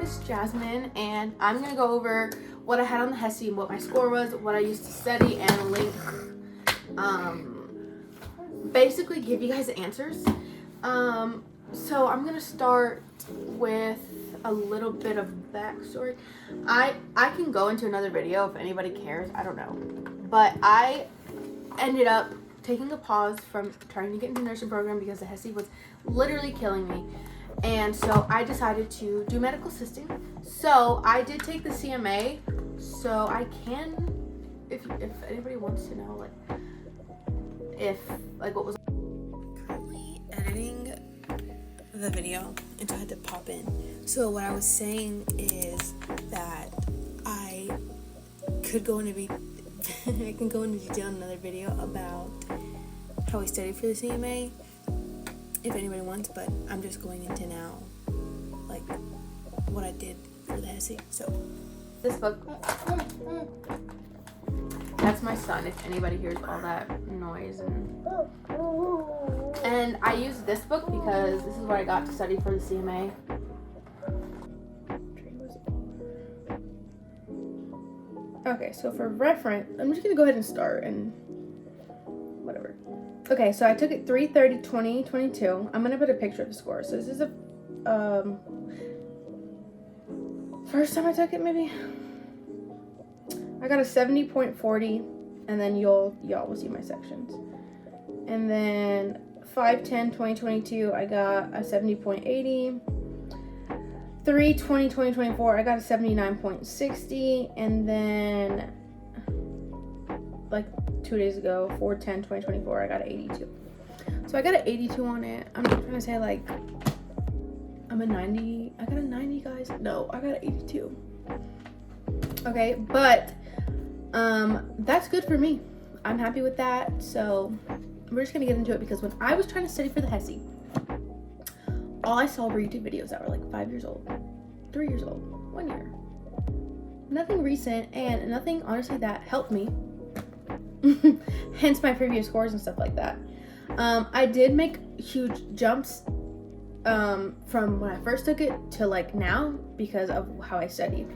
is Jasmine, and I'm going to go over what I had on the HESI and what my score was, what I used to study, and link, basically give you guys the answers. So I'm going to start with a little bit of backstory. I can go into another video if anybody cares, I don't know. But I ended up taking a pause from trying to get into the nursing program because the HESI was literally killing me. And so I decided to do medical assisting. So I did take the CMA. So I can, if anybody wants to know, what was currently editing the video, and so I had to pop in. So what I was saying is that I could go into I can go into detail in another video about how I studied for the CMA if anybody wants, but I'm just going into now like what I did for the HESI. So this book, that's my son if anybody hears all that noise, and I use this book because this is what I got to study for the CMA. Okay, so for reference, I'm just gonna go ahead and start and whatever. Okay, so I took it 3/30/2022. I'm gonna put a picture of the score. So this is a first time I took it, maybe. I got a 70.40, and then y'all will see my sections. And then 5/10/2022, I got a 70.80. 3/20/2024, I got a 79.60, and then like 2 days ago, 4/10/2024, I got an 82. So I got an 82 on it. I'm not trying to say like I'm a 90. I got a 90, guys. No, I got an 82. Okay, but that's good for me. I'm happy with that. So we're just gonna get into it because when I was trying to study for the HESI, all I saw were YouTube videos that were like 5 years old, 3 years old, 1 year. Nothing recent and nothing, honestly, that helped me. Hence my previous scores and stuff like that. I did make huge jumps from when I first took it to like now because of how I studied.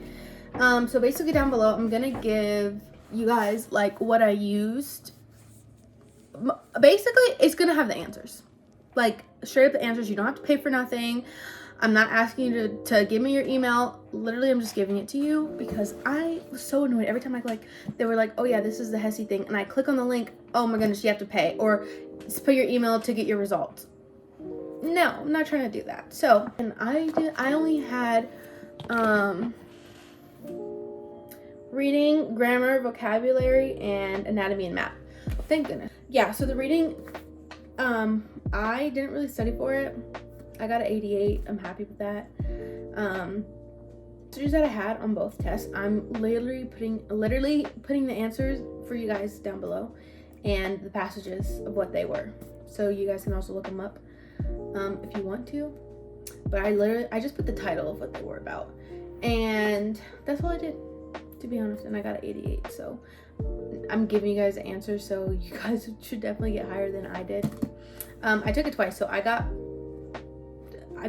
So basically down below, I'm going to give you guys like what I used. Basically, it's going to have the answers. Like straight up the answers. You don't have to pay for nothing. I'm not asking you to give me your email. Literally, I'm just giving it to you because I was so annoyed every time they were like, oh yeah, this is the HESI thing, and I click on the link, oh my goodness, you have to pay, or put your email to get your results. No, I'm not trying to do that. So, and I only had reading, grammar, vocabulary, and anatomy and math. Thank goodness. Yeah, so the reading, I didn't really study for it. I got an 88. I'm happy with that. Answers that I had on both tests, I'm literally putting the answers for you guys down below and the passages of what they were. So you guys can also look them up if you want to. But I just put the title of what they were about. And that's all I did, to be honest. And I got an 88. So I'm giving you guys the answers, so you guys should definitely get higher than I did. I took it twice, so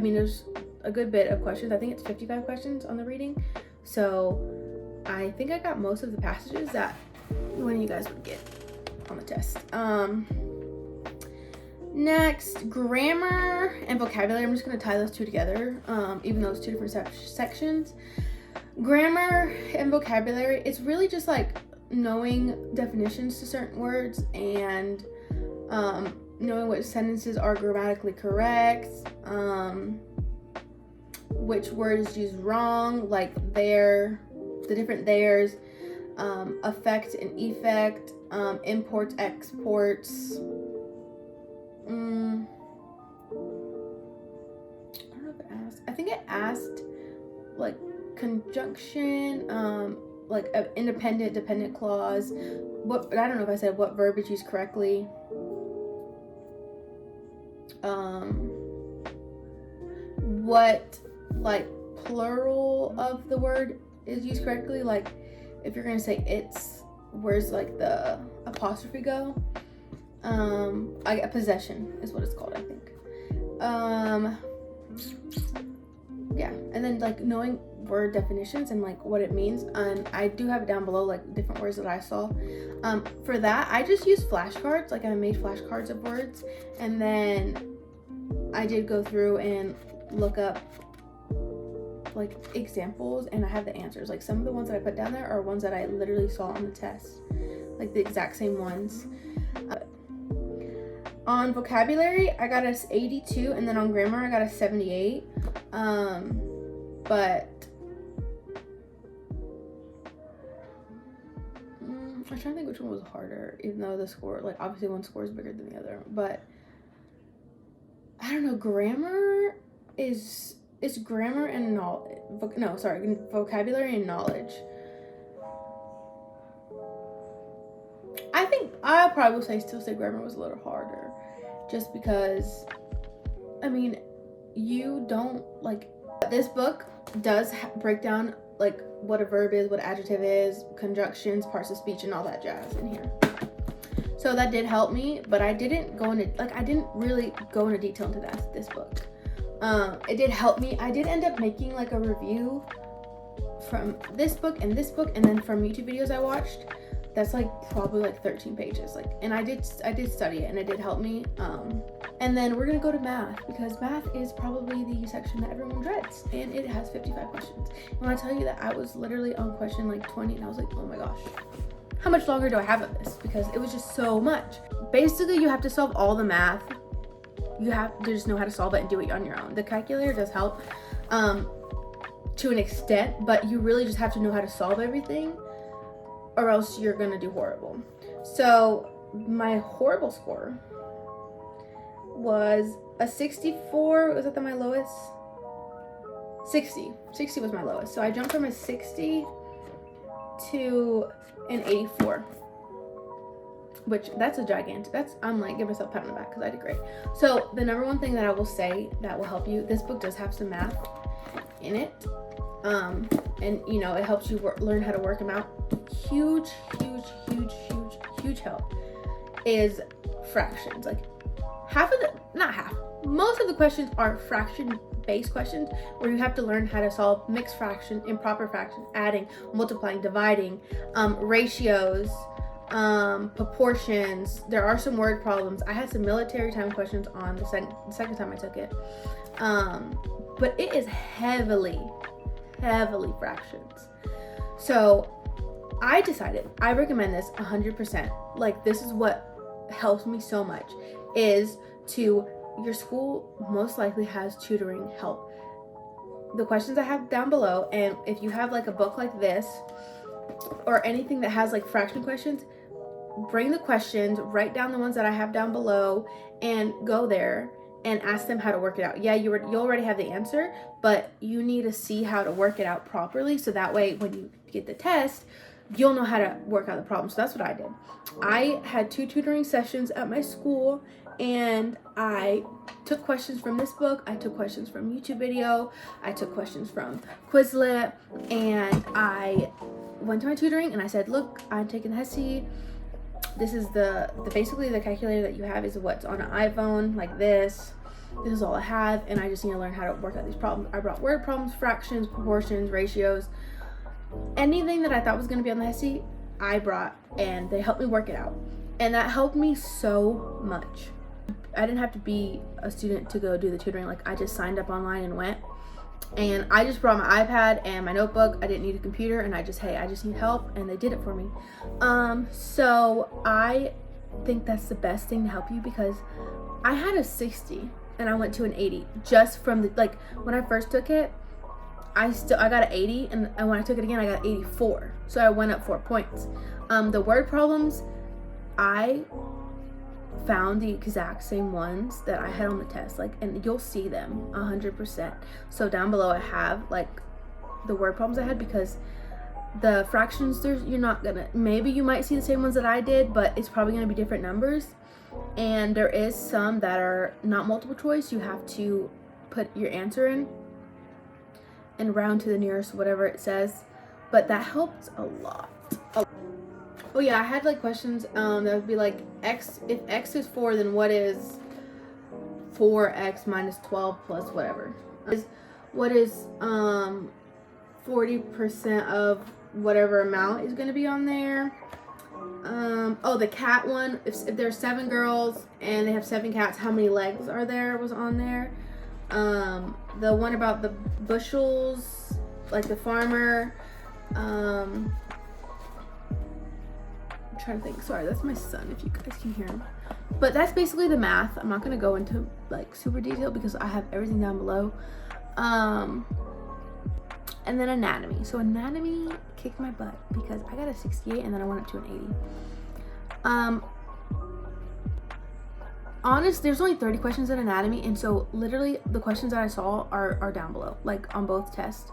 there's a good bit of questions. I think it's 55 questions on the reading. So I think I got most of the passages that one of you guys would get on the test. Next, grammar and vocabulary. I'm just going to tie those two together, even though it's two different sections. Grammar and vocabulary, it's really just like knowing definitions to certain words and knowing which sentences are grammatically correct, which word is used wrong, like the different theirs, affect and effect, imports, exports. I don't know if it asked. I think it asked like conjunction, like an independent, dependent clause. I don't know if I said what verb is used correctly. What like plural of the word is used correctly, like if you're gonna say it's, where's like the apostrophe go? A possession is what it's called, I think. yeah, and then like knowing word definitions and like what it means. I do have it down below, like different words that I saw. For that, I just used flashcards. Like I made flashcards of words, and then I did go through and look up like examples, and I have the answers. Like some of the ones that I put down there are ones that I literally saw on the test, like the exact same ones. On vocabulary, I got a 82, and then on grammar, I got a 78. But I'm trying to think which one was harder, even though the score, like obviously one score is bigger than the other. But I don't know, grammar is grammar and knowledge. Vocabulary and knowledge. I think I probably would still say grammar was a little harder, just because, I mean, you don't like, this book does break down like what a verb is, what an adjective is, conjunctions, parts of speech, and all that jazz in here. So that did help me, but I didn't really go into detail into this book. It did help me. I did end up making like a review from this book, and then from YouTube videos I watched. That's like probably like 13 pages. Like, and I did study it, and it did help me. And then we're gonna go to math, because math is probably the section that everyone dreads, and it has 55 questions. And when I tell you that I was literally on question like 20, and I was like, oh my gosh, how much longer do I have of this? Because it was just so much. Basically, you have to solve all the math. You have to just know how to solve it and do it on your own. The calculator does help to an extent, but you really just have to know how to solve everything, or else you're gonna do horrible. So my horrible score was a 64. Was that my lowest? 60 was my lowest. So I jumped from a 60 to an 84, which that's a gigantic, I'm like, give myself a pat on the back because I did great. So the number one thing that I will say that will help you, this book does have some math in it, and you know, it helps you learn how to work them out. Huge help is fractions. Like most of the questions are fraction based questions, where you have to learn how to solve mixed fraction, improper fraction, adding, multiplying, dividing, ratios, proportions. There are some word problems. I had some military time questions on the second time I took it, but it is heavily fractions. So I decided I recommend this 100%. Like, this is what helps me so much, is your school most likely has tutoring help. The questions I have down below, and if you have like a book like this or anything that has like fraction questions, bring the questions, write down the ones that I have down below, and go there and ask them how to work it out. Yeah, you already have the answer, but you need to see how to work it out properly, so that way when you get the test, you'll know how to work out the problem. So that's what I did. I had 2 tutoring sessions at my school, and I took questions from this book, I took questions from YouTube video, I took questions from Quizlet, and I went to my tutoring and I said, look, I'm taking HESI. This is the basically the calculator that you have is what's on an iPhone, like this. This is all I have, and I just need to learn how to work out these problems. I brought word problems, fractions, proportions, ratios, anything that I thought was going to be on the HESI, I brought, and they helped me work it out. And that helped me so much. I didn't have to be a student to go do the tutoring. Like, I just signed up online and went. And I just brought my iPad and my notebook. I didn't need a computer, and I just need help, and they did it for me. So I think that's the best thing to help you, because I had a 60 and I went to an 80 just from the, like, when I first took it, I got an 80, and when I took it again, I got 84. So I went up 4 points. The word problems, I found the exact same ones that I had on the test, like, and you'll see them 100%. So down below I have like the word problems I had, because the fractions, maybe you might see the same ones that I did, but it's probably gonna be different numbers. And there is some that are not multiple choice. You have to put your answer in and round to the nearest whatever it says, but that helps a lot. Oh yeah, I had like questions that would be like, x, if x is 4, then what is 4x minus 12 plus whatever? what is 40% of whatever amount is going to be on there. Oh, the cat one, if there's 7 girls and they have 7 cats, how many legs are there was on there. The one about the bushels, like the farmer. I'm trying to think. Sorry, that's my son, if you guys can hear him. But that's basically the math. I'm not going to go into like super detail because I have everything down below. And then anatomy. So anatomy kicked my butt because I got a 68 and then I went up to an 80. Honest, there's only 30 questions in anatomy, and so literally the questions that I saw are down below, like on both tests.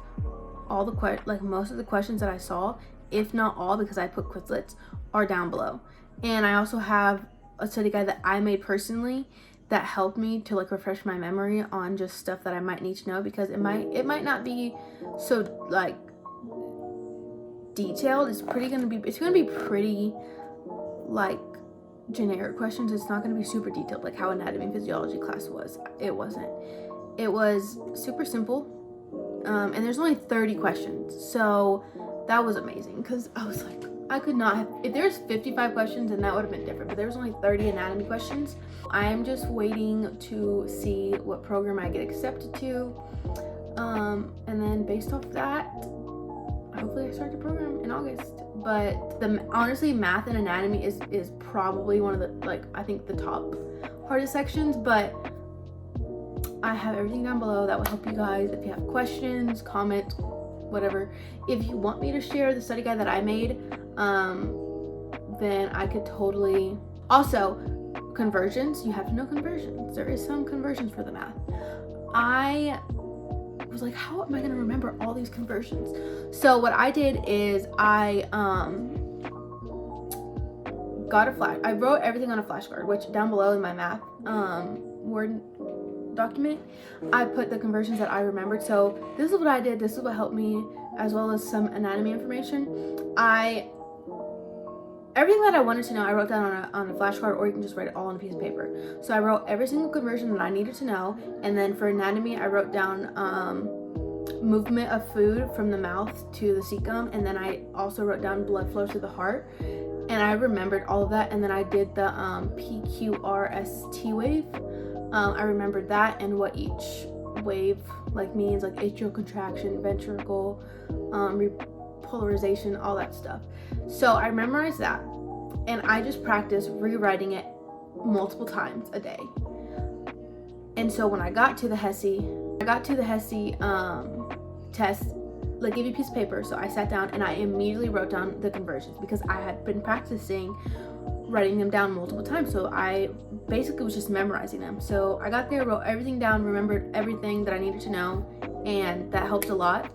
All the most of the questions that I saw, if not all, because I put Quizlets, are down below. And I also have a study guide that I made personally that helped me to like refresh my memory on just stuff that I might need to know, because it might not be so like detailed. It's gonna be pretty like generic questions. It's not gonna be super detailed like how anatomy and physiology class was. It wasn't. It was super simple. And there's only 30 questions, so that was amazing, because I was like, I could not have, if there's 55 questions, then that would have been different, but there was only 30 anatomy questions. I am just waiting to see what program I get accepted to, and then based off that, hopefully I start the program in August. But honestly, math and anatomy is probably one of the, like, I think the top hardest sections, but I have everything down below that will help you guys if you have questions, comments, whatever. If you want me to share the study guide that I made, then I could totally. Also, conversions, you have to know conversions. There is some conversions for the math. I was like, how am I going to remember all these conversions? So what I did is I I wrote everything on a flashcard, which down below in my math Word document, I put the conversions that I remembered. So this is what I did. This is what helped me, as well as some anatomy information. Everything that I wanted to know, I wrote down on a flashcard, or you can just write it all on a piece of paper. So I wrote every single conversion that I needed to know, and then for anatomy, I wrote down movement of food from the mouth to the cecum, and then I also wrote down blood flow to the heart, and I remembered all of that. And then I did the PQRST wave. I remembered that and what each wave like means, like atrial contraction, ventricle, repolarization, all that stuff. So I memorized that, and I just practiced rewriting it multiple times a day. And so when I got to the HESI test, like give you a piece of paper. So I sat down and I immediately wrote down the conversions, because I had been practicing writing them down multiple times. So I basically was just memorizing them. So I got there, wrote everything down, remembered everything that I needed to know, and that helped a lot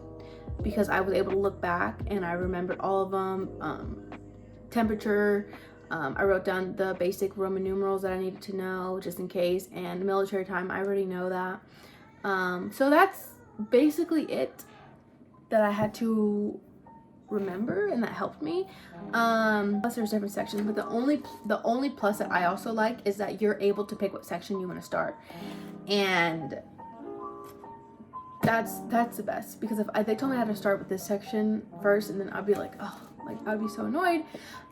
because I was able to look back and I remembered all of them. Temperature, I wrote down the basic Roman numerals that I needed to know just in case, and military time, I already know that. So that's basically it that I had to remember, and that helped me. Plus there's different sections, but the only plus that I also like is that you're able to pick what section you want to start, and that's the best, because if they told me I had to start with this section first, and then I'd be like, oh, like I'd be so annoyed.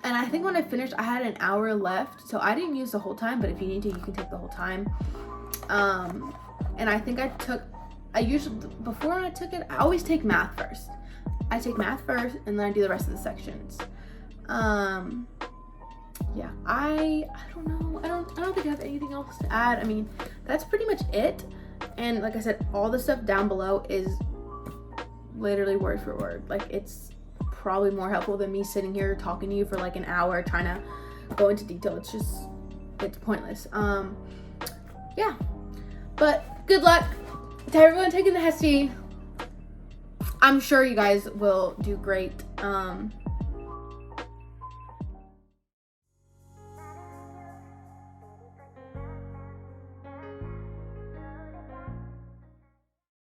And I think when I finished, I had an hour left, so I didn't use the whole time, but if you need to, you can take the whole time. And I think I usually, before I took it, I always take math first. I take math first, and then I do the rest of the sections. Yeah, I don't know. I don't think I have anything else to add. I mean, that's pretty much it. And like I said, all the stuff down below is literally word for word. Like, it's probably more helpful than me sitting here talking to you for like an hour trying to go into detail. It's pointless. Yeah, but good luck to everyone taking the HESI. I'm sure you guys will do great.